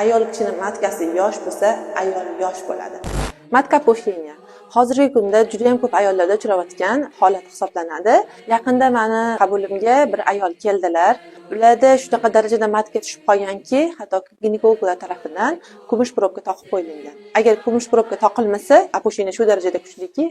Ayol kishini matkasi yosh bo'lsa, ayol yosh bo'ladi. Matka po'shenya hozirgi kunda juda ham ko'p ayollarda uchrayotgan holat hisoblanadi. Yaqinda meni qabulimga bir ayol keldilar. Ularda shunaqa darajada matka tushib qolganki, hatto ginekologlar tomonidan kumush probka taqib qo'yilgan. Agar kumush probka taqilmasa, po'shenya shu darajada kuchliki,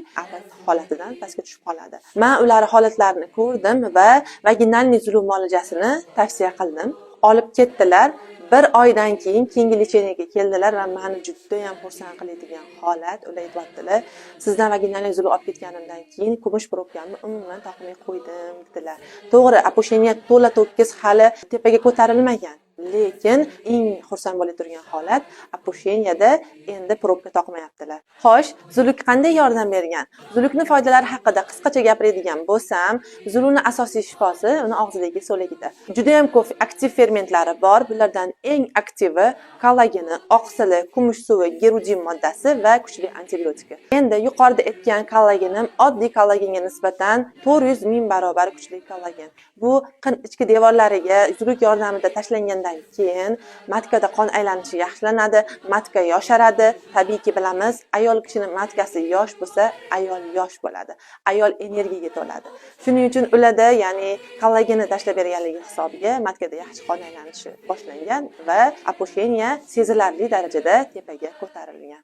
holatidan pastga tushib qoladi. Men ular holatlarini ko'rdim va vaginalniy zulum muolajasini tavsiya qildim. Olib ketdilar. Bir oydan keyin keyingi lecheniyaga keldilar va meni juda ham xursand qiladigan holat. Ular aytibdilar, sizdan vaginalniy zulum olib ketganimdan keyin kumush probkamni umuman taqmay qo'ydim dedilar. To'g'ri, po'shenya to'la to'kis hali tepaga ko'tarilmagan. Lekin eng xursand bo'lib turgan holat poshenyada endi probka taqmayaptilar. Xo'sh, zuluk qanday yordam bergan? Zulukning foydalari haqida qisqacha gapiradigan bo'lsam, zulukning asosiy shifosi uni og'zidagi so'lagida. Juda ham ko'p aktiv fermentlari bor. Bulardan eng aktivi kollageni, oqsili, kumush suvi, gerudin moddasi va kuchli antibiotika. Endi yuqorida aytgan kollagenim oddiy kollagenga nisbatan 400 ming barobar kuchli kollagen. Bu qin ichki devorlariga zuluk yordamida tashlangandan keyin matkada qon aylanishi yaxshilanadi, matka yosharadi. Tabiiyki bilamiz, ayol kishining matkasi yosh bo'lsa, ayol yosh bo'ladi. Ayol energiyaga to'ladi. Shuning uchun ularda, ya'ni kollagenni tashlab berganligi hisobiga matkada yaxshi qon aylanishi boshlangan va po'shenya sezilarli darajada tepaga ko'tarilgan.